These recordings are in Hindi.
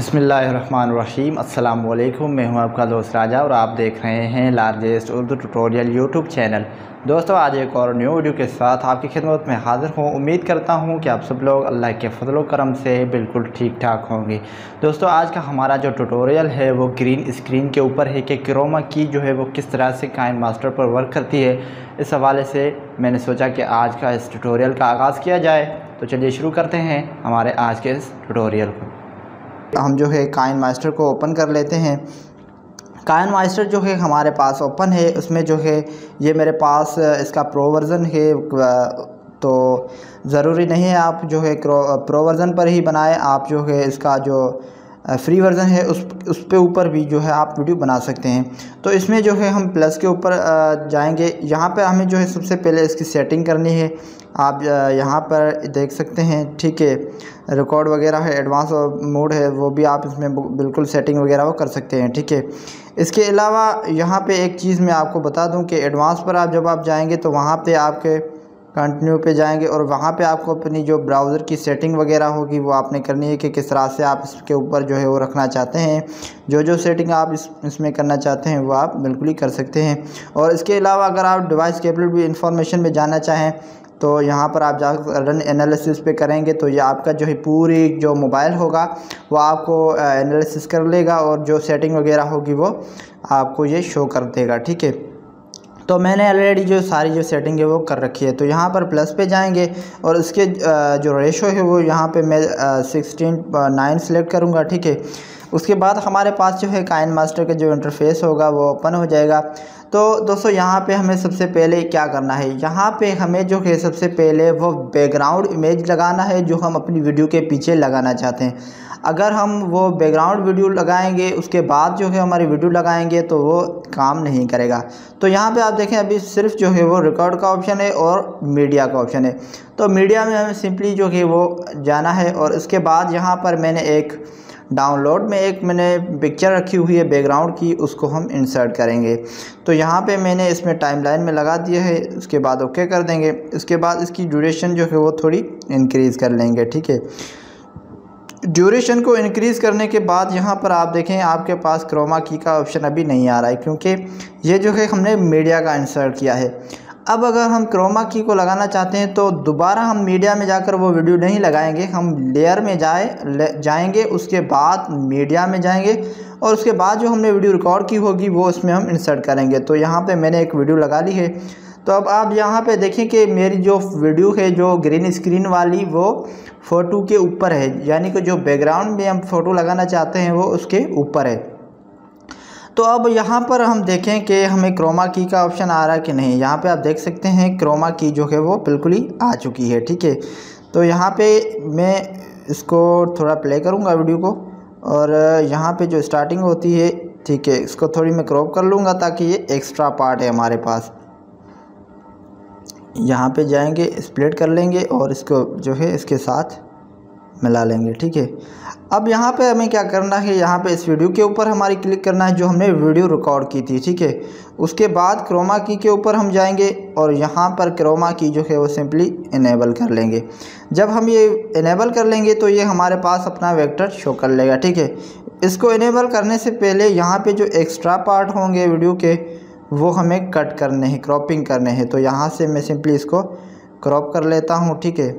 बिस्मिल्लाहिर्रहमानिर्रहीम। अस्सलाम वालेकुम। मैं हूं आपका दोस्त राजा और आप देख रहे हैं largest Urdu tutorial YouTube channel. दोस्तों, आज एक और न्यू वीडियो के साथ आपकी खिदमत में हाज़िर हूं। उम्मीद करता हूं कि आप सब लोग अल्लाह के फजल करम से बिल्कुल ठीक ठाक होंगे। दोस्तों, आज का हमारा जो ट्यूटोरियल है वो ग्रीन स्क्रीन के ऊपर है कि क्रोमा की जो है वो किस तरह से काइनमास्टर पर वर्क करती है। इस हवाले से मैंने सोचा कि आज का इस ट्यूटोरियल का आगाज़ किया जाए। तो चलिए शुरू करते हैं हमारे आज के इस ट्यूटोरियल को। हम जो है काइनमास्टर को ओपन कर लेते हैं। काइनमास्टर जो है हमारे पास ओपन है। उसमें जो है ये मेरे पास इसका प्रो वर्ज़न है, तो ज़रूरी नहीं है आप जो है प्रो वर्ज़न पर ही बनाएं। आप जो है इसका जो फ्री वर्ज़न है उस पे ऊपर भी जो है आप वीडियो बना सकते हैं। तो इसमें जो है हम प्लस के ऊपर जाएंगे। यहाँ पे हमें जो है सबसे पहले इसकी सेटिंग करनी है। आप यहाँ पर देख सकते हैं, ठीक है। रिकॉर्ड वगैरह है, एडवांस मोड है, वो भी आप इसमें बिल्कुल सेटिंग वगैरह वो कर सकते हैं, ठीक है। इसके अलावा यहाँ पे एक चीज़ मैं आपको बता दूँ कि एडवांस पर जब आप जाएंगे तो वहाँ पे आपके कंटिन्यू पे जाएंगे और वहाँ पे आपको अपनी जो ब्राउज़र की सेटिंग वगैरह होगी वो आपने करनी है कि किस तरह से आप इसके ऊपर जो है वो रखना चाहते हैं। जो सेटिंग आप इसमें करना चाहते हैं वो आप बिल्कुल ही कर सकते हैं। और इसके अलावा अगर आप डिवाइस कैपेबिलिटी इंफॉर्मेशन में जाना चाहें तो यहाँ पर आप जा रन एनालिसिस पे करेंगे तो ये आपका जो है पूरी जो मोबाइल होगा वो आपको एनालिसिस कर लेगा और जो सेटिंग वगैरह होगी वो आपको ये शो कर देगा, ठीक है। तो मैंने ऑलरेडी जो सारी जो सेटिंग है वो कर रखी है। तो यहाँ पर प्लस पे जाएंगे और इसके जो रेशो है वो यहाँ पे मैं 16:9 सेलेक्ट करूँगा, ठीक है। उसके बाद हमारे पास जो है काइनमास्टर का जो इंटरफेस होगा वो ओपन हो जाएगा। तो दोस्तों, यहाँ पे हमें सबसे पहले क्या करना है, यहाँ पे हमें जो है सबसे पहले वो बैकग्राउंड इमेज लगाना है जो हम अपनी वीडियो के पीछे लगाना चाहते हैं। अगर हम वो बैकग्राउंड वीडियो लगाएंगे उसके बाद जो है हमारी वीडियो लगाएंगे तो वो काम नहीं करेगा। तो यहाँ पे आप देखें, अभी सिर्फ जो है वो रिकॉर्ड का ऑप्शन है और मीडिया का ऑप्शन है। तो मीडिया में हमें सिंपली जो है वो जाना है और उसके बाद यहाँ पर मैंने एक डाउनलोड में एक पिक्चर रखी हुई है बैकग्राउंड की, उसको हम इंसर्ट करेंगे। तो यहाँ पे मैंने इसमें टाइमलाइन में लगा दिया है। उसके बाद ओके कर देंगे। इसके बाद इसकी ड्यूरेशन जो है वो थोड़ी इंक्रीज़ कर लेंगे, ठीक है। ड्यूरेशन को इंक्रीज़ करने के बाद यहाँ पर आप देखें आपके पास क्रोमा की का ऑप्शन अभी नहीं आ रहा है क्योंकि ये जो है हमने मीडिया का इंसर्ट किया है। अब अगर हम क्रोमा की को लगाना चाहते हैं तो दोबारा हम मीडिया में जाकर वो वीडियो नहीं लगाएंगे, हम लेयर में जाएंगे, उसके बाद मीडिया में जाएंगे और उसके बाद जो हमने वीडियो रिकॉर्ड की होगी वो उसमें हम इंसर्ट करेंगे। तो यहाँ पे मैंने एक वीडियो लगा ली है। तो अब आप यहाँ पे देखें कि मेरी जो वीडियो है जो ग्रीन स्क्रीन वाली वो फ़ोटो के ऊपर है, यानी कि जो बैकग्राउंड में हम फ़ोटो लगाना चाहते हैं वो उसके ऊपर है। तो अब यहाँ पर हम देखें कि हमें क्रोमा की का ऑप्शन आ रहा है कि नहीं। यहाँ पे आप देख सकते हैं क्रोमा की जो है वो बिल्कुल ही आ चुकी है, ठीक है। तो यहाँ पे मैं इसको थोड़ा प्ले करूँगा वीडियो को और यहाँ पे जो स्टार्टिंग होती है, ठीक है, इसको थोड़ी मैं क्रॉप कर लूँगा ताकि ये एक्स्ट्रा पार्ट है हमारे पास। यहाँ पे जाएंगे, स्प्लिट कर लेंगे और इसको जो है इसके साथ मिला लेंगे, ठीक है। अब यहाँ पे हमें क्या करना है, यहाँ पे इस वीडियो के ऊपर हमारी क्लिक करना है जो हमने वीडियो रिकॉर्ड की थी, ठीक है। उसके बाद क्रोमा की के ऊपर हम जाएंगे और यहाँ पर क्रोमा की जो है वो सिंपली इनेबल कर लेंगे। जब हम ये इनेबल कर लेंगे तो ये हमारे पास अपना वेक्टर शो कर लेगा, ठीक है। इसको इनेबल करने से पहले यहाँ पर जो एक्स्ट्रा पार्ट होंगे वीडियो के वो हमें कट करने हैं, क्रॉपिंग करने हैं। तो यहाँ से मैं सिंपली इसको क्रॉप कर लेता हूँ, ठीक है।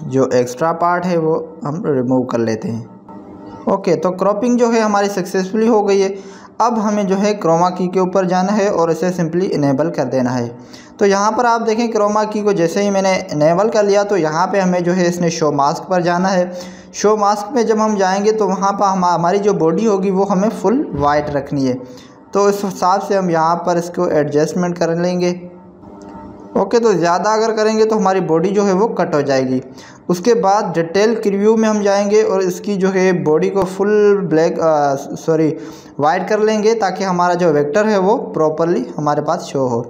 जो एक्स्ट्रा पार्ट है वो हम रिमूव कर लेते हैं। ओके, तो क्रॉपिंग जो है हमारी सक्सेसफुली हो गई है। अब हमें जो है क्रोमा की के ऊपर जाना है और इसे सिंपली इनेबल कर देना है। तो यहाँ पर आप देखें क्रोमा की को जैसे ही मैंने इनेबल कर लिया तो यहाँ पे हमें जो है इसने शो मास्क पर जाना है। शो मास्क में जब हम जाएंगे तो वहाँ पर हमारी जो बॉडी होगी वो हमें फुल वाइट रखनी है। तो इस हिसाब से हम यहाँ पर इसको एडजस्टमेंट कर लेंगे। ओके, तो ज़्यादा अगर करेंगे तो हमारी बॉडी जो है वो कट हो जाएगी। उसके बाद डिटेल प्रीव्यू में हम जाएंगे और इसकी जो है बॉडी को फुल वाइट कर लेंगे ताकि हमारा जो वेक्टर है वो प्रॉपरली हमारे पास शो हो।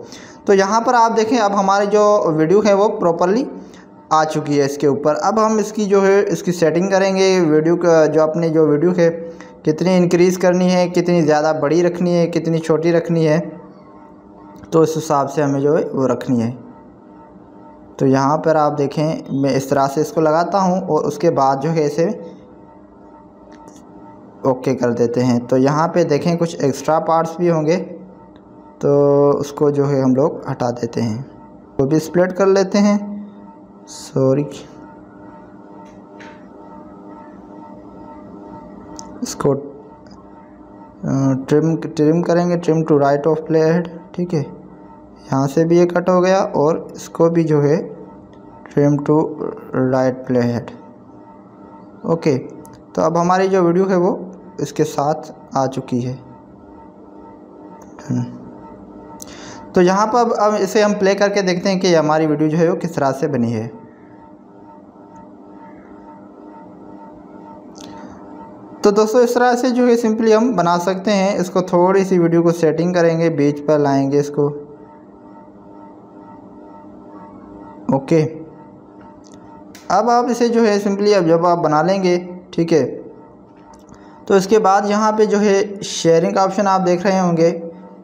तो यहाँ पर आप देखें अब हमारी जो वीडियो है वो प्रॉपरली आ चुकी है इसके ऊपर। अब हम इसकी जो है इसकी सेटिंग करेंगे। वीडियो का जो अपनी जो वीडियो है कितनी इंक्रीज़ करनी है, कितनी ज़्यादा बड़ी रखनी है, कितनी छोटी रखनी है, तो इस हिसाब से हमें जो है वो रखनी है। तो यहाँ पर आप देखें मैं इस तरह से इसको लगाता हूँ और उसके बाद जो है इसे ओके कर देते हैं। तो यहाँ पे देखें कुछ एक्स्ट्रा पार्ट्स भी होंगे, तो उसको जो है हम लोग हटा देते हैं, वो भी स्प्लिट कर लेते हैं। सॉरी, इसको ट्रिम करेंगे, trim to right of play head. ठीक है, यहाँ से भी ये कट हो गया और इसको भी जो है trim to right play head. Okay, तो अब हमारी जो वीडियो है वो इसके साथ आ चुकी है। तो यहाँ पर अब इसे हम प्ले करके देखते हैं कि हमारी वीडियो जो है वो किस तरह से बनी है। तो दोस्तों इस तरह से जो है सिंपली हम बना सकते हैं। इसको थोड़ी सी वीडियो को सेटिंग करेंगे, बीच पर लाएंगे इसको। ओके, अब आप इसे जो है सिंपली अब जब आप बना लेंगे, ठीक है, तो इसके बाद यहाँ पे जो है शेयरिंग का ऑप्शन आप देख रहे होंगे,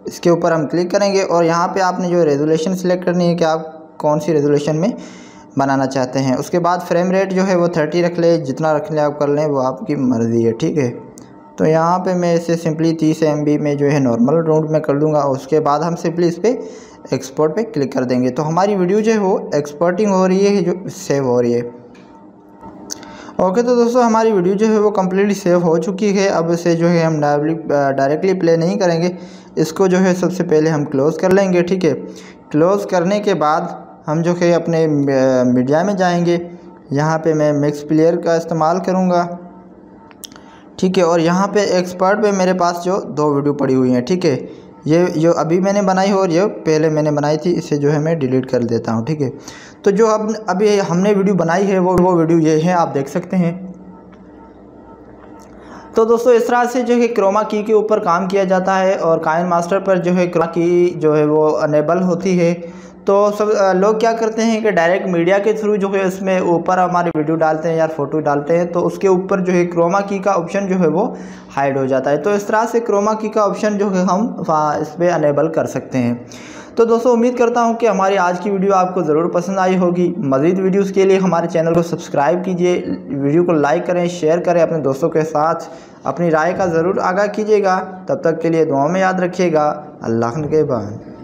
इसके ऊपर हम क्लिक करेंगे और यहाँ पे आपने जो रेजोल्यूशन सिलेक्ट करनी है कि आप कौन सी रेजोल्यूशन में बनाना चाहते हैं। उसके बाद फ्रेम रेट जो है वो 30 रख ले, जितना रख ले आप कर लें, वो आपकी मर्ज़ी है। ठीक है, तो यहाँ पे मैं इसे सिंपली 30 MB में जो है नॉर्मल राउंड में कर दूँगा। उसके बाद हम सिंपली इस पर एक्सपोर्ट पे क्लिक कर देंगे, तो हमारी वीडियो जो है वो एक्सपोर्टिंग हो रही है, जो सेव हो रही है। ओके, तो दोस्तों हमारी वीडियो जो है वो कम्प्लीटली सेव हो चुकी है। अब इसे जो है हम डायरेक्टली प्ले नहीं करेंगे, इसको जो है सबसे पहले हम क्लोज़ कर लेंगे। ठीक है, क्लोज़ करने के बाद हम जो है अपने मीडिया में जाएंगे। यहाँ पे मैं मिक्स प्लेयर का इस्तेमाल करूँगा। ठीक है, और यहाँ पे एक्सपर्ट पे मेरे पास जो 2 वीडियो पड़ी हुई हैं। ठीक है, ये जो अभी मैंने बनाई है और ये पहले मैंने बनाई थी, इसे जो है मैं डिलीट कर देता हूँ। ठीक है, तो जो अब अभी हमने वीडियो बनाई है वो वीडियो ये है, आप देख सकते हैं। तो दोस्तों इस तरह से जो है क्रोमा की के ऊपर काम किया जाता है और काइनमास्टर पर जो है क्रोमा की जो है वो अनेबल होती है। तो सब लोग क्या करते हैं कि डायरेक्ट मीडिया के थ्रू जो है इसमें ऊपर हमारी वीडियो डालते हैं या फ़ोटो डालते हैं, तो उसके ऊपर जो है क्रोमा की का ऑप्शन जो है वो हाइड हो जाता है। तो इस तरह से क्रोमा की का ऑप्शन जो है हम इस पर अनेबल कर सकते हैं। तो दोस्तों उम्मीद करता हूं कि हमारी आज की वीडियो आपको ज़रूर पसंद आई होगी। मज़ीद वीडियोस के लिए हमारे चैनल को सब्सक्राइब कीजिए, वीडियो को लाइक करें, शेयर करें, अपने दोस्तों के साथ अपनी राय का ज़रूर आगाह कीजिएगा। तब तक के लिए दुआ में याद रखिएगा। अल्लाह के बाद।